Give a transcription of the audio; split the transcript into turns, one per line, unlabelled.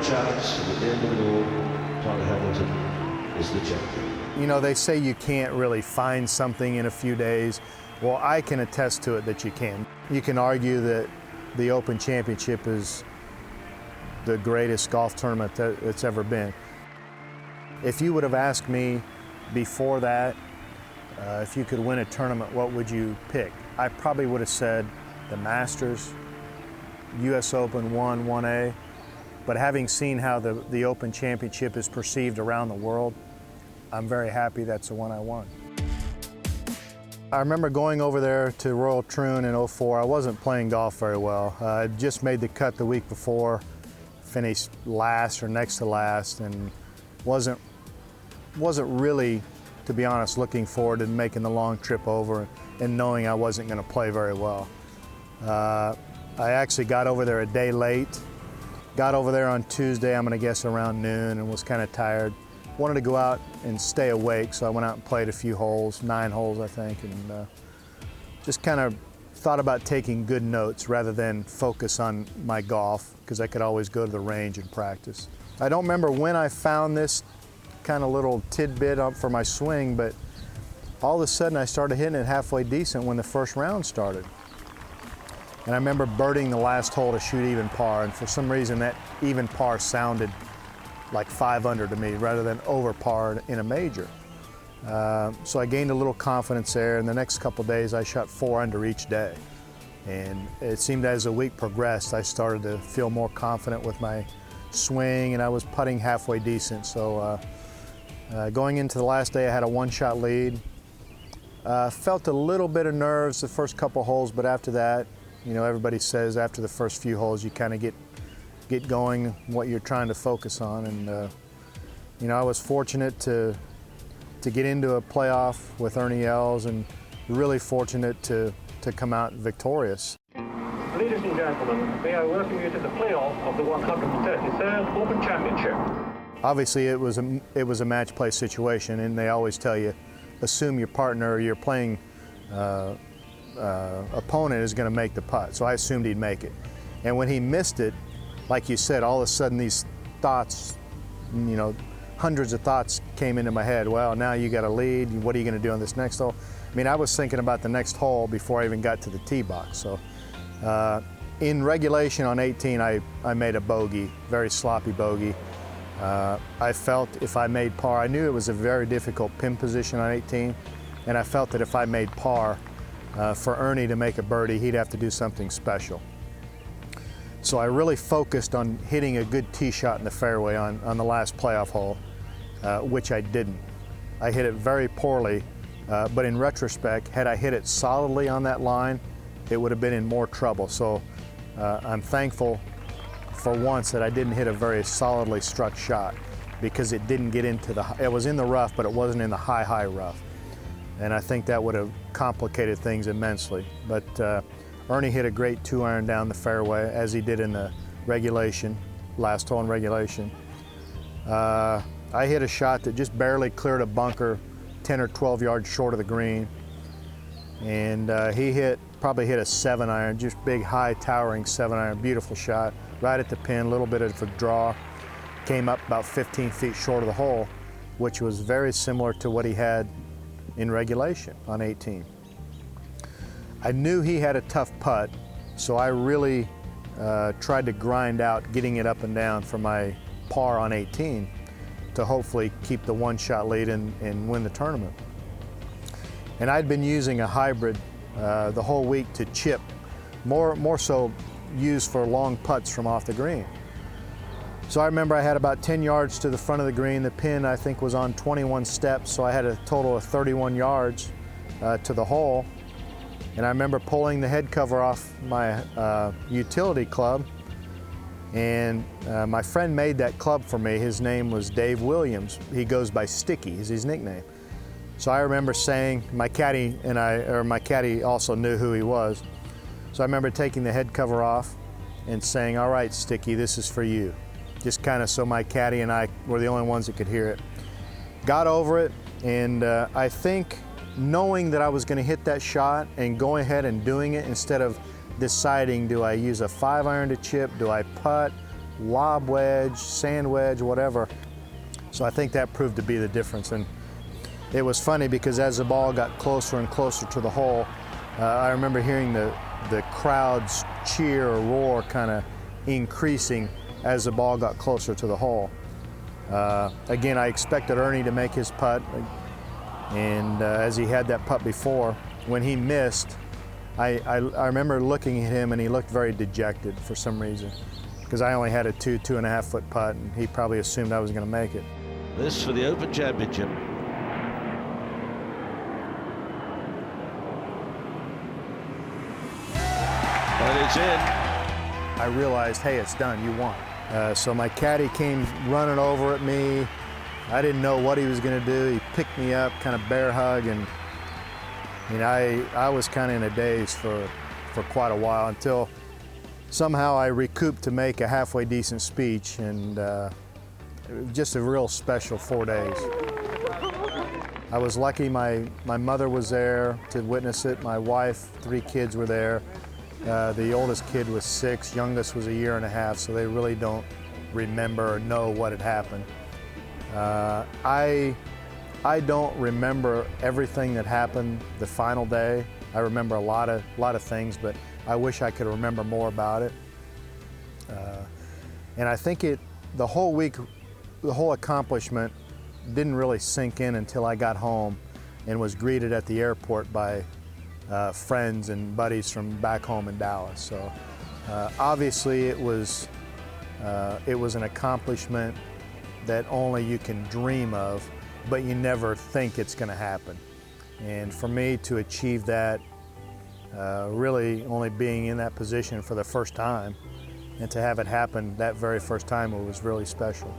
chance, and at the end of it all, Todd Hamilton is the champion.
You know, they say you can't really find something in a few days. Well, I can attest to it that you can. You can argue that the Open Championship is the greatest golf tournament that's ever been. If you would have asked me before that, if you could win a tournament, what would you pick? I probably would have said the Masters, US Open 1A, but having seen how the Open Championship is perceived around the world, I'm very happy that's the one I won. I remember going over there to Royal Troon in '04. I wasn't playing golf very well. I just made the cut the week before, finished last or next to last, and wasn't really, to be honest, looking forward to making the long trip over and knowing I wasn't going to play very well. I actually got over there a day late. Got over there on Tuesday, I'm going to guess around noon, and was kind of tired. Wanted to go out and stay awake, so I went out and played a few holes, 9 holes I think, and just kind of thought about taking good notes rather than focus on my golf, because I could always go to the range and practice. I don't remember when I found this kind of little tidbit up for my swing, but all of a sudden I started hitting it halfway decent when the first round started. And I remember birding the last hole to shoot even par, and for some reason that even par sounded like 5 under to me rather than over par in a major. So I gained a little confidence there, and the next couple of days I shot 4 under each day. And it seemed as the week progressed, I started to feel more confident with my swing, and I was putting halfway decent. So going into the last day, I had a 1-shot lead. Felt a little bit of nerves the first couple holes, but after that, you know, everybody says after the first few holes you kind of get going what you're trying to focus on, and you know, I was fortunate to get into a playoff with Ernie Els, and really fortunate to come out victorious.
Ladies and gentlemen, we are welcoming you to the playoff of the 133rd Open Championship.
Obviously it was a match play situation, and they always tell you assume your partner or your playing opponent is going to make the putt, so I assumed he'd make it. And when he missed it, like you said, all of a sudden these thoughts, you know, hundreds of thoughts came into my head. Well, now you got a lead. What are you going to do on this next hole? I mean, I was thinking about the next hole before I even got to the tee box. So in regulation on 18, I made a bogey, very sloppy bogey. I felt if I made par, I knew it was a very difficult pin position on 18, and I felt that if I made par, for Ernie to make a birdie, he'd have to do something special. So I really focused on hitting a good tee shot in the fairway on the last playoff hole, which I didn't. I hit it very poorly, but in retrospect, had I hit it solidly on that line, it would have been in more trouble. So I'm thankful for once that I didn't hit a very solidly struck shot, because it didn't get into it was in the rough, but it wasn't in the high rough. And I think that would have complicated things immensely. But Ernie hit a great 2-iron down the fairway, as he did in the regulation, last hole in regulation. I hit a shot that just barely cleared a bunker 10 or 12 yards short of the green. And he probably hit a 7-iron, just big, high, towering 7-iron, beautiful shot, right at the pin, a little bit of a draw. Came up about 15 feet short of the hole, which was very similar to what he had in regulation on 18. I knew he had a tough putt, so I really tried to grind out getting it up and down for my par on 18 to hopefully keep the 1-shot lead and win the tournament. And I'd been using a hybrid the whole week to chip, more so used for long putts from off the green. So I remember I had about 10 yards to the front of the green. The pin, I think, was on 21 steps, so I had a total of 31 yards to the hole. And I remember pulling the head cover off my utility club, and my friend made that club for me. His name was Dave Williams. He goes by Sticky, is his nickname. So I remember saying, my caddy also knew who he was. So I remember taking the head cover off and saying, "All right, Sticky, this is for you." Just kind of so my caddy and I were the only ones that could hear it. Got over it, and I think knowing that I was going to hit that shot and going ahead and doing it instead of deciding, do I use a 5-iron to chip, do I putt, lob wedge, sand wedge, whatever. So I think that proved to be the difference. And it was funny because as the ball got closer and closer to the hole, I remember hearing the crowd's cheer or roar kind of increasing as the ball got closer to the hole. Again, I expected Ernie to make his putt, and as he had that putt before, when he missed, I remember looking at him and he looked very dejected for some reason, because I only had a 2.5 foot putt, and he probably assumed I was going to make it.
This for the Open Championship. And it's in.
I realized, hey, it's done, you won. So my caddy came running over at me. I didn't know what he was going to do. He picked me up, kind of bear hug, and I was kind of in a daze for quite a while until somehow I recouped to make a halfway decent speech, and it was just a real special 4 days. I was lucky my mother was there to witness it. My wife, 3 kids were there. The oldest kid was 6, youngest was 1.5 years, so they really don't remember or know what had happened. I don't remember everything that happened the final day. I remember a lot of things, but I wish I could remember more about it. And I think the whole week, the whole accomplishment didn't really sink in until I got home and was greeted at the airport by friends and buddies from back home in Dallas. So obviously it was an accomplishment that only you can dream of, but you never think it's going to happen. And for me to achieve that, really only being in that position for the first time, and to have it happen that very first time, it was really special.